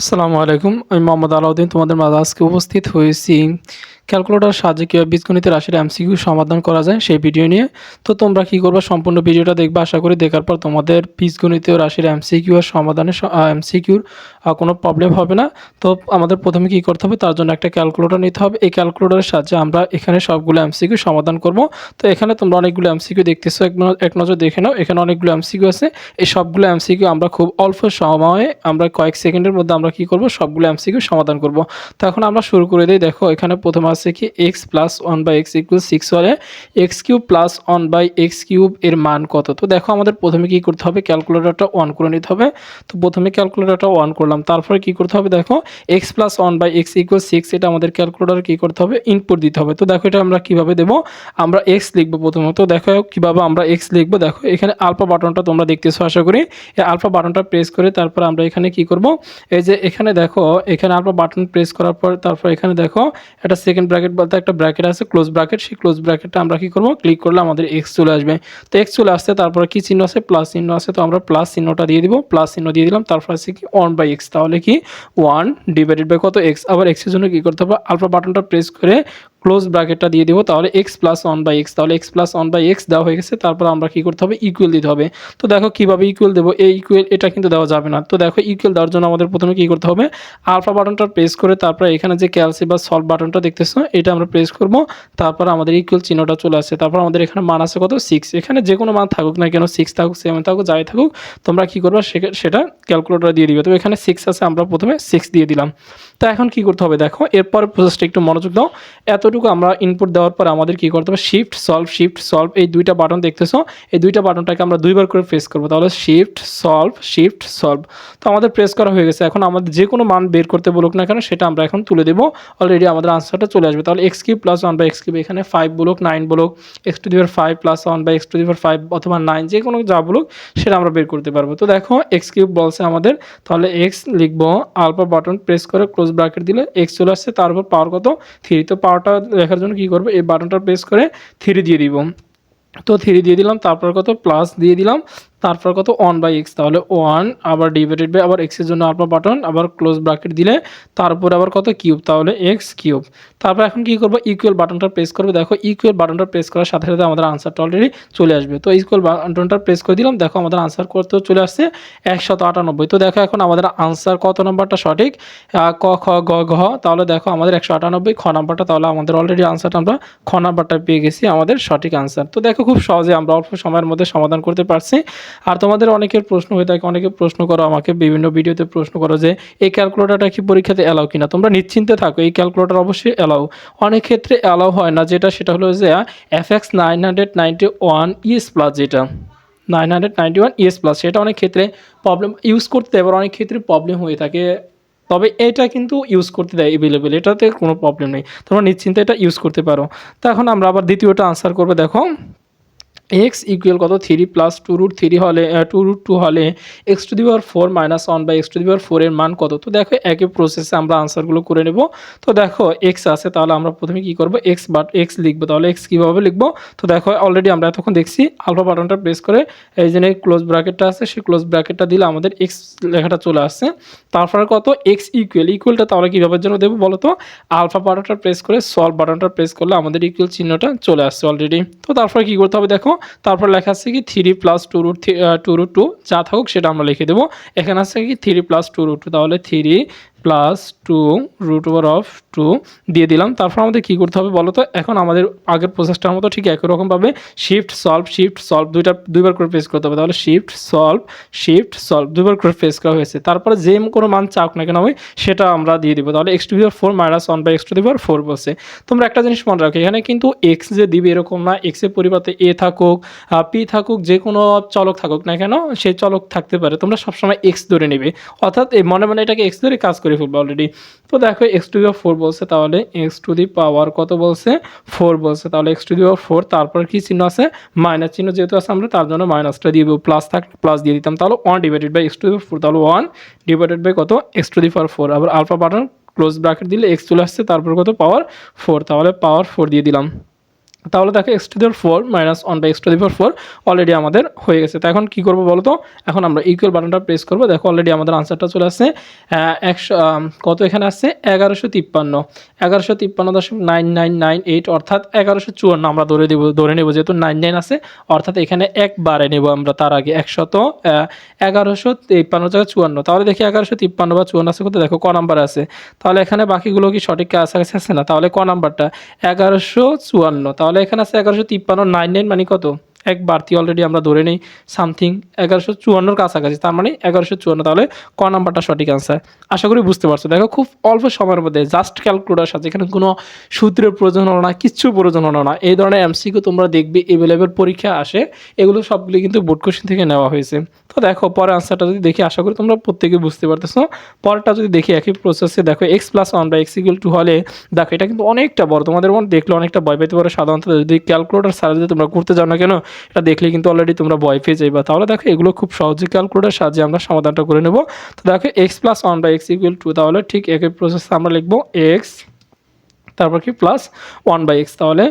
আসসালামু আলাইকুম। আমি মোহাম্মদ আলাউদ্দিন তোমাদের মাঝে আজকে উপস্থিত হয়েছি ক্যালকুলেটরের সাহায্যে কীভাবে বীজগণিত রাশির এমসিকিউ সমাধান করা যায় সেই ভিডিও নিয়ে। তো তোমরা কী করবে, সম্পূর্ণ ভিডিওটা দেখবে। আশা করি দেখার পর তোমাদের বীজগণিতীয় রাশির এমসিকিউ এর সমাধানে এমসিকিউর কোনো প্রবলেম হবে না। তো আমাদের প্রথমে কী করতে হবে, তার জন্য একটা ক্যালকুলেটর নিতে হবে। এই ক্যালকুলেটরের সাহায্যে আমরা এখানে সবগুলো এমসিকিউ সমাধান করব। তো এখানে তোমরা অনেকগুলো এমসিকিউ দেখতেছো, এক নজর দেখে নাও। এখানে অনেকগুলো এমসিকিউ আছে। এই সবগুলো এমসিকিউ আমরা খুব অল্প সময়ে, আমরা কয়েক সেকেন্ডের মধ্যে আমরা কী করব, সবগুলো এমসিকিউ সমাধান করব। তো এখন আমরা শুরু করে দিই। দেখো এখানে প্রথমে আছে কি x plus one by x equal 6 হলে x cube plus one by x cube এর মান কত। তো দেখো আমাদের প্রথমে কী করতে হবে, ক্যালকুলেটরটা অন করে নিতে হবে। তো প্রথমে ক্যালকুলেটরটা অন করলাম, তারপরে কী করতে হবে, দেখো x plus one by x equal 6 এটা আমাদের ক্যালকুলেটরে কী করতে হবে, ইনপুট দিতে হবে। তো দেখো এটা আমরা কীভাবে দেবো, আমরা এক্স লিখবো প্রথমত। দেখো কীভাবে আমরা এক্স লিখবো, দেখো এখানে আলফা বাটনটা তোমরা দেখতেছো আশা করি। এই আলফা বাটনটা প্রেস করে তারপর আমরা এখানে কী করব, এই যে এখানে দেখো এখানে আলফা বাটন প্রেস করার পর তারপর এখানে দেখো একটা সেকেন্ড ব্র্যাকেট বলতে একটা ব্র্যাকেট আছে, ক্লোজ ব্র্যাকেট। সেই ক্লোজ ব্র্যাকেটটা আমরা কী করবো, ক্লিক করলে আমাদের এক্স চলে আসবে। তো এক্স চলে আসছে, তারপরে কি চিহ্ন আছে, প্লাস চিহ্ন আছে। তো আমরা প্লাস চিহ্নটা দিয়ে দিব, প্লাস চিহ্ন দিয়ে দিলাম। তারপর আছে কি ওয়ান বাই এক্স, তাহলে কি ওয়ান ডিভাইডেড বাই কত, এক্স। আবার এক্সের জন্য কী করতে হবে, আলফা বাটনটা প্রেস করে ক্লোজ ব্র্যাকেটটা দিয়ে দিব, তাহলে X plus one by X, তাহলে X plus one by X দেওয়া হয়ে গেছে। তারপর আমরা কী করতে হবে, ইকুয়াল দিতে হবে। তো দেখো কীভাবে ইকুয়াল দেবো, এই ইকুয়াল এটা কিন্তু দেওয়া যাবে না। তো দেখো ইকুয়াল দেওয়ার জন্য আমাদের প্রথমে কী করতে হবে, আলফা বাটনটা প্রেস করে তারপর এখানে যে ক্যালসি বা সলভ বাটনটা দেখতেছো এটা আমরা প্রেস করব। তারপর আমাদের ইকুয়াল চিহ্নটা চলে আসছে। তারপর আমাদের এখানে মান আছে কত, 6। এখানে যে কোনো মান থাকুক না কেন, 6 থাকুক, 7 থাকুক, যাই থাকুক, তোমরা কী করবে সেটা ক্যালকুলেটর দিয়ে দিবে। তো এখানে 6 আছে, আমরা প্রথমে 6 দিয়ে দিলাম। তো এখন কী করতে হবে, দেখো এরপর প্রসেসটা একটু মনোযোগ দাও। এতটুকু আমরা ইনপুট দেওয়ার পর আমাদের কী করতে হবে, শিফট সলভ এই দুইটা বাটন দেখতেছো, এই দুইটা বাটনটাকে আমরা দুইবার করে প্রেস করবো। তাহলে শিফট সলভ। তো আমাদের প্রেস করা হয়ে গেছে। এখন আমাদের যে কোনো মান বের করতে বলুক না কেন সেটা আমরা এখন তুলে দেবো। অলরেডি আমাদের আনসারটা চলে আসবে। তাহলে X cube plus one by x cube, এখানে 5 বলুক 9 বলুক, X to the power 5 plus one by x to the power 5 অথবা 9, যে কোনো যা বলুক সেটা আমরা বের করতে পারবো। তো দেখো এক্স কিউব বলছে আমাদের, তাহলে এক্স লিখবো, আলফা বাটন প্রেস করে ক্লোজ ব্র্যাকেট দিলে এক্স চলে আসছে। তারপর পাওয়ার কত, 3। তো পাওয়ারটা দেখার জন্য কী করবো, এই বাটনটা প্রেস করে 3 দিয়ে দিব। তো 3 দিয়ে দিলাম, তারপর কত প্লাস দিয়ে দিলাম, তারপর কত 1 বাই এক্স, তাহলে 1 আবার ডিভাইডেড বাই আবার এক্সের জন্য আলফা বাটন আবার ক্লোজ ব্র্যাকেট দিলে তারপর আবার কত কিউব, তাহলে এক্স কিউব। তারপর এখন কী করবো, ইকুয়াল বাটনটা প্রেস করবো। দেখো ইকুয়াল বাটনটা প্রেস করার সাথে সাথে আমাদের আনসারটা অলরেডি চলে আসবে। তো ইকুয়াল বাটনটা প্রেস করে দিলাম, দেখো আমাদের আনসার করতে চলে আসছে 198। তো দেখো এখন আমাদের আনসার কত নম্বরটা সঠিক, ক খ গ ঘ। তাহলে দেখো আমাদের 198, খ নাম্বারটা, তাহলে আমাদের অলরেডি আনসারটা আমরা খ নাম্বারটা পেয়ে গেছি, আমাদের সঠিক আনসার। তো দেখো খুব সহজে আমরা অল্প সময়ের মধ্যে সমাধান করতে পারছি। আর তোমাদের অনেকের প্রশ্ন হয়ে থাকে, অনেকে প্রশ্ন করো আমাকে, বিভিন্ন ভিডিওতে প্রশ্ন করো যে এই ক্যালকুলেটরটা কি পরীক্ষাতে অ্যালাউ কিনা। তোমরা নিশ্চিন্তে থাকো, এই ক্যালকুলেটর অবশ্যই অ্যালাউ। অনেক ক্ষেত্রে অ্যালাউ হয় না, সেটা হলো যে FX 991 ES প্লাস, যেটা 991 ES প্লাস, সেটা অনেক ক্ষেত্রে প্রবলেম ইউজ করতে, এবার অনেক ক্ষেত্রে প্রবলেম হয়ে থাকে। তবে এটা কিন্তু ইউজ করতে দেয় অ্যাভেলেবেল, এটাতে কোনো প্রবলেম নেই, তোমরা নিশ্চিন্তে এটা ইউজ করতে পারো। তো এখন আমরা আবার দ্বিতীয়টা আনসার করবো। দেখো এক্স ইকুয়াল কত, 3 প্লাস 2√3 হলে 2√2 হলে X to the power 4 minus 1 by x to the power 4 এর মান কত। তো দেখো একই প্রসেসে আমরা আনসারগুলো করে নেব। তো দেখো এক্স আছে, তাহলে আমরা প্রথমে কী করবো, এক্স লিখবো। তাহলে এক্স কীভাবে লিখবো, তো দেখো অলরেডি আমরা এতক্ষণ দেখছি, আলফা বাটনটা প্রেস করে এই যে ক্লোজ ব্র্যাকেটটা আছে, সেই ক্লোজ ব্র্যাকেটটা দিলে আমাদের এক্স লেখাটা চলে আসছে। তারপরে কত এক্স ইকুয়ালটা তাহলে কীভাবে জন্য দেবো বলো তো, আলফা বাটনটা প্রেস করে সলভ বাটনটা প্রেস করলে আমাদের ইকুয়াল চিহ্নটা চলে আসছে অলরেডি। তো তারপরে কী করতে হবে, দেখো তারপর লেখা আছে কি 3 প্লাস 2√2 যা থাকুক সেটা আমরা লিখে দেবো। এখানে আছে কি 3 প্লাস 2√2, তাহলে 3 প্লাস 2√2 দিয়ে দিলাম। তারপর আমাদের কী করতে হবে বলো তো, এখন আমাদের আগের প্রসেসটার মতো ঠিক একই রকমভাবে শিফট সলভ দুইবার করে প্রেস করতে হবে। তাহলে শিফট সলভ দুইবার করে প্রেস করা হয়েছে। তারপরে যে কোনো মান চাক না কেন হবে সেটা আমরা দিয়ে দিব। তাহলে X to the power 4 minus 1 by x to the power 4 বলছে। তোমরা একটা জিনিস মনে রাখো, এখানে কিন্তু এক্স যে দিবে এরকম না, এক্সের পরিবর্তে এ থাকুক, পি থাকুক, যে কোনো চলক থাকুক না কেন সেই চলক থাকতে পারে, তোমরা সবসময় এক্স ধরে নেবে, অর্থাৎ এই মনে মনে এটাকে এক্স ধরে কাজ করে ফেলবো অলরেডি। তো দেখো এক্স টু দি পাওয়ার 4 বলছে, তাহলে এক্স টু দি পাওয়ার কত বলছে, 4 বলছে। তাহলে এক্স টু দি পাওয়ার 4, তারপর কি চিহ্ন আছে, মাইনাস চিহ্ন যেহেতু আছে আমরা তার জন্য মাইনাসটা দিয়ে দেবো, প্লাস থাকলে প্লাস দিয়ে দিতাম। তাহলে 1 divided by x to the power 4, তাহলে 1 ডিভাইডেড বাই কত, এক্স টু দি পাওয়ার 4। আবার আলফা বাটন ক্লোজ ব্র্যাকেট দিলে এক্স চলে আসছে, তারপর কত পাওয়ার 4, তাহলে পাওয়ার 4 দিয়ে দিলাম। তাহলে দেখো x to the power 4 minus 1 by x to the power 4 already আমাদের হয়ে গেছে। তো এখন কী করবো বলো তো, এখন আমরা ইকুয়াল বাটনটা প্রেস করবো। দেখো অলরেডি আমাদের আনসারটা চলে আসছে 100 কত এখানে আসছে 1153.99998 অর্থাৎ 1154 আমরা ধরে নেব যেহেতু 99 আছে, অর্থাৎ এখানে একবারে নেব আমরা তার আগে 1153 তাহলে দেখি 1153 বা 54 আছে কত, দেখো ক নাম্বার আছে, তাহলে এখানে বাকিগুলো কি সঠিক কাছাকাছি আছে না, তাহলে ক নাম্বারটা 1154, তাহলে এখানে আছে 1153 99 মানে কত এক বাড়তি অলরেডি আমরা ধরে নেই সামথিং 1154 কাছাকাছি, তার মানে 1154, তাহলে ক নাম্বারটা সঠিক আনসার। আশা করি বুঝতে পারছো। দেখো খুব অল্প সময়ের মধ্যে জাস্ট ক্যালকুলেটার সাথে, এখানে কোনো সূত্রের প্রয়োজন হলো না, কিচ্ছু প্রয়োজন হলো না। এই ধরনের এমসিকিউ তোমরা দেখবে এভেলেবেল পরীক্ষা আসে, এগুলো সবগুলি কিন্তু বোর্ড কোশ্চেন থেকে নেওয়া হয়েছে। তো দেখো পরে আনসারটা যদি দেখি, আশা করি তোমরা প্রত্যেকে বুঝতে পারতেছো। পরেরটা যদি দেখি একই প্রসেসে, দেখো x plus 1 by x equal two হলে, দেখো এটা কিন্তু অনেকটা বড়, তোমাদের মনে দেখলে অনেকটা ভয় পেতে পারো সাধারণত, যদি ক্যালকুলেটার সাহায্যে যদি তোমরা করতে যাও না কেন, এটা দেখলে কিন্তু অলরেডি তোমরা ভয় পেয়ে যাইবা। তাহলে দেখো এগুলো খুব সহজে ক্যালকুলেটার সাহায্যে আমরা সমাধানটা করে নেব। তো দেখো x plus 1 by x equal two, তাহলে ঠিক একই প্রসেসে আমরা লিখবো এক্স তারপর কি প্লাস 1 বাই এক্স, তাহলে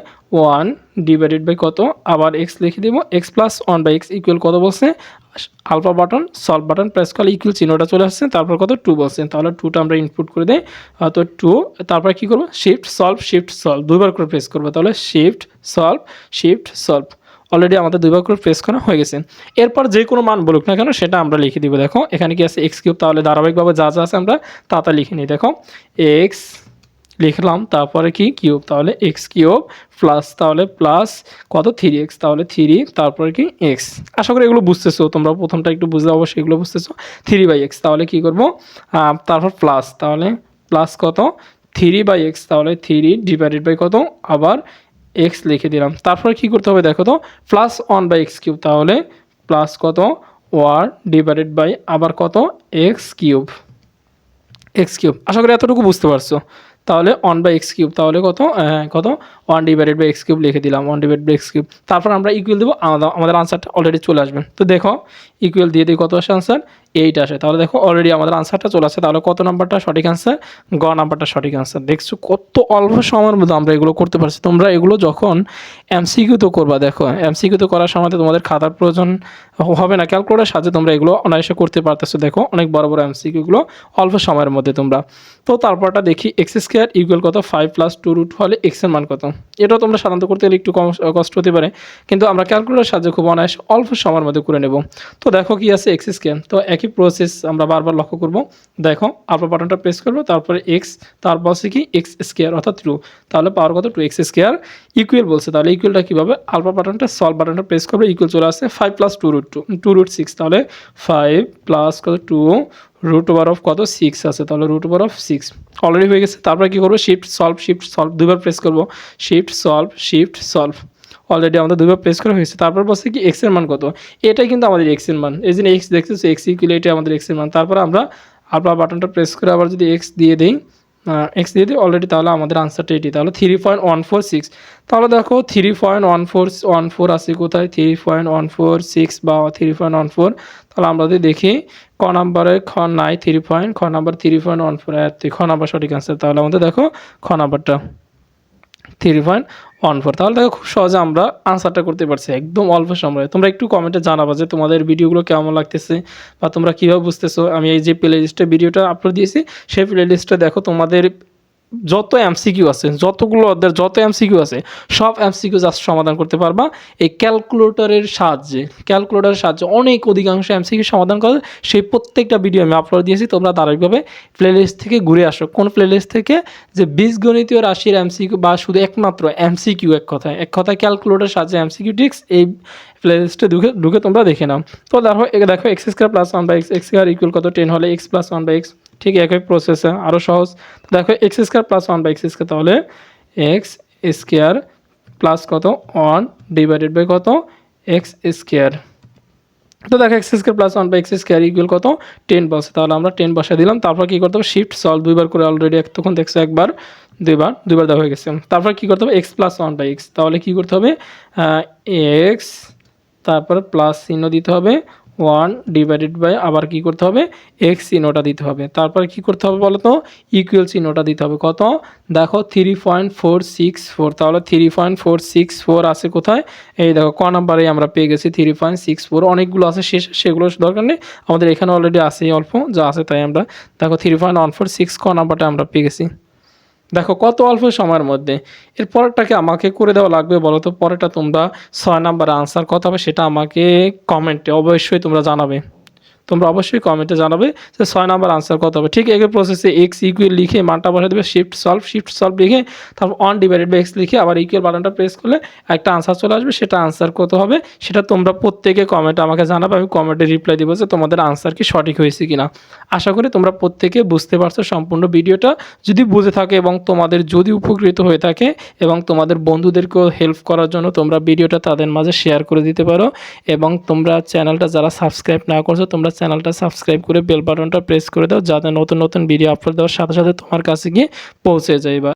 1 ডিভাইডেড বাই কত, আবার এক্স লিখে দেবো, x plus 1 by x equal কত বলছে, alpha button solve button press করলে ইকুয়াল চিহ্নটা চলে আসছে, তারপর কত 2 বলছেন, তাহলে 2টা আমরা ইনপুট করে দেই, তো 2, তারপর কী করবো শিফট সলভ দুইবার করে প্রেস করবো, তাহলে শিফট সলভ অলরেডি আমাদের দুইবার করে প্রেস করা হয়ে গেছে। এরপর যে কোনো মান বলুক না কেন সেটা আমরা লিখে দিব। দেখো এখানে কি আছে এক্স কিউব, তাহলে ধারাবাহিকভাবে যা যা আছে আমরা তা লিখে নিই। দেখো এক্স লিখলাম, তারপরে কি কিউব, তাহলে এক্স কিউব প্লাস, তাহলে প্লাস কত 3x, তাহলে 3, তারপরে কি এক্স। আশা করি এগুলো বুঝতেছো তোমরা, প্রথমটা একটু বুঝতে অবশ্যই এগুলো বুঝতেছো। 3/x, তাহলে কি করব, তারপর প্লাস, তাহলে প্লাস কত 3/x, তাহলে 3 ডিভাইডেড বাই কত, আবার এক্স লিখে দিলাম। তারপরে কি করতে হবে দেখো তো, প্লাস 1 বাই এক্স কিউব, তাহলে প্লাস কত 1 ডিভাইডেড বাই আবার কত এক্স কিউব। আশা করি এতটুকু বুঝতে পারছো। তাহলে 1 বাই এক্স কিউব, তাহলে কত 1 ডিভাইডেড বাই এক্স কিউব লিখে দিলাম, 1 ডিভাইড বাই এক্স কিউব। তারপর আমরা ইকুয়াল দেবো, আমাদের আনসারটা অলরেডি চলে আসবে। তো দেখো ইকুয়াল দিয়ে দিই, কত আসে আনসার 8 আসে, তাহলে দেখো অলরেডি আমাদের আনসারটা চলে আসে। তাহলে কত নাম্বারটা সঠিক আনসার, গ নাম্বারটা সঠিক আনসার। দেখছো কত অল্প সময়ের মধ্যে আমরা এগুলো করতে পারছি। তোমরা এগুলো যখন এমসিকিউতে করবা, দেখো এমসিকিউতে করার সময় তোমাদের খাতার প্রয়োজন হবে না, ক্যালকুলেটার সাহায্যে তোমরা এগুলো অনায়াসে করতে পারতেছো। দেখো অনেক বড় বড় এমসিকিউগুলো অল্প সময়ের মধ্যে তোমরা। তো তারপরটা দেখি এক্স স্কোয়ার ইকুয়াল কত 5 প্লাস 2 রুট হলে এক্সের মান কত। এটাও তোমরা সাধারণত করতে গেলে একটু কষ্ট হতে পারে, কিন্তু আমরা ক্যালকুলেটার সাহায্যে খুব অনায়াসে অল্প সময়ের মধ্যে করে নেব। তো দেখো কি আছে এক্স স্কোয়ার, তো একই প্রসেস আমরা বারবার লক্ষ্য করব। দেখো আলফা বাটনটা প্রেস করবো, তারপরে এক্স, তারপর হচ্ছে কি এক্স স্কোয়ার অর্থাৎ 2, তাহলে পাওয়ার কত 2x স্কোয়ার ইকুয়াল বলছে। তাহলে ইকুয়ালটা কীভাবে, আলফা বাটনটা সলভ বাটনটা প্রেস করবে, ইকুয়াল চলে আসছে 5 প্লাস 2 রুট 6, তাহলে 5 প্লাস কত 2 রুট ওভার অফ কত 6 আছে, তাহলে রুট ওভার অফ 6 অলরেডি হয়ে গেছে। তারপরে কী করবো শিফট সলভ দুইবার প্রেস করবো, শিফট সলভ অলরেডি আমাদের দুইবার প্রেস করা হয়েছে। তারপর বলছে কি এক্সের মান কত, এটাই কিন্তু আমাদের এক্সের মান, এই জন্য এক্স দেখতেছো এক্স ইকুয়াল এটাই আমাদের এক্সের মান। তারপর আমরা আলফা বাটনটা প্রেস করে আবার যদি এক্স দিয়ে দিই অলরেডি, তাহলে আমাদের আনসারটা এটি, তাহলে 3.146। তাহলে দেখো 3.1414 আছে কোথায়, 3.146 বা 3.14, তাহলে আমরা যদি দেখি ক নাম্বারে খ নাই 3 খ নাম্বার 3.14, খ নাম্বার সঠিক আনসার। তাহলে আমাদের দেখো খ নাম্বারটা 3.14, তাহলে দেখো খুব সহজে আমরা আনসারটা করতে পারছি একদম অল্প সময়ে। তোমরা একটু কমেন্টে জানাবা যে তোমাদের ভিডিওগুলো কেমন লাগতেছে বা তোমরা কীভাবে বুঝতেছো। আমি এই যে প্লে লিস্টে ভিডিওটা আপলোড দিয়েছি সেই প্লে লিস্টে দেখো তোমাদের যত এমসিকিউ আছে, যতগুলো অধ্যায়ের যত এমসিকিউ আছে সব এমসিকিউ জাস্ট সমাধান করতে পারবা এই ক্যালকুলেটরের সাহায্যে অনেক অধিকাংশ এমসিকিউ সমাধান করে। সেই প্রত্যেকটা ভিডিও আমি আপলোড দিয়েছি, তোমরা ধারাবাহিকভাবে প্লেলিস্ট থেকে ঘুরে আসো। কোন প্লেলিস্ট থেকে, যে বীজগণিতীয় রাশির এমসিকিউ বা শুধু একমাত্র এমসিকিউ, এক কথায় ক্যালকুলেটরের সাহায্যে এমসিকিউ ট্রিক্স, এই প্লেলিস্টে ঢুকে তোমরা দেখে নাও। তো দেখো x square plus 1 by x square equal কত 10 হলে এক্স প্লাস 1 বাই এক্স, ঠিক একই প্রসেসে আরও সহজ। দেখো x square plus 1 by x square, তাহলে এক্স স্কোয়ার প্লাস কত 1 ডিভাইডেড বাই কত এক্স স্কোয়ার। তো দেখো x square plus 1 by x square equal কত 10 বসে, তাহলে আমরা 10 বসা দিলাম। তারপর কী করতে হবে শিফট সলভ দুইবার করে, অলরেডি তখন দেখছো একবার দুইবার দেওয়া হয়ে গেছে। তারপর কী করতে হবে এক্স প্লাস 1 বাই এক্স, তাহলে কী করতে হবে এক্স তারপর প্লাস চিহ্ন দিতে হবে 1 / আবার কি করতে হবে এক্স চিহ্নটা দিতে হবে। তারপরে কি করতে হবে বলো তো ইকুয়াল চিহ্নটা দিতে হবে। কত দেখো 3.464, তাহলে 3.464 আছে কোথায়, এই দেখো ক নাম্বারে আমরা পেয়ে গেছি 3.64। অনেকগুলো আছে সেগুলো দরকার নেই, আমাদের এখানে অলরেডি আছে অল্প যা আছে তাই আমরা দেখো 3.146 ক নাম্বারটা আমরা পেয়ে গেছি। দেখো কত অল্প সময়ের মধ্যে। এর পরেরটাকে আমাকে করে দেওয়া লাগবে বলো তো, পরেরটা তোমরা 6 নাম্বারে আনসার কত হবে সেটা আমাকে কমেন্টে অবশ্যই তোমরা জানাবে। তোমরা অবশ্যই কমেন্টে জানাবে যে 6 নাম্বার আনসার কত হবে। ঠিক একই প্রসেসে এক্স ইকুয়াল লিখে মানটা বসাই দেবে, শিফট সলভ লিখে তারপর 1/x লিখে আবার ইকুয়াল বাটনটা প্রেস করলে একটা আনসার চলে আসবে। সেটা আনসার কত হবে সেটা তোমরা প্রত্যেকে কমেন্টে আমাকে জানাবে, আমি কমেন্টে রিপ্লাই দেবো যে তোমাদের আনসার কি সঠিক হয়েছে কিনা। আশা করি তোমরা প্রত্যেকে বুঝতে পারছো সম্পূর্ণ ভিডিওটা। যদি বুঝে থাকে এবং তোমাদের যদি উপকৃত হয়ে থাকে এবং তোমাদের বন্ধুদেরকেও হেল্প করার জন্য তোমরা ভিডিওটা তাদের মাঝে শেয়ার করে দিতে পারো। এবং তোমরা চ্যানেলটা যারা সাবস্ক্রাইব না করছো তোমরা চ্যানেলটা সাবস্ক্রাইব করে বেল বাটনটা প্রেস করে দাও, যাতে নতুন নতুন ভিডিও আপলোড দেওয়ার সাথে সাথে তোমার কাছে গিয়ে পৌঁছে যায়।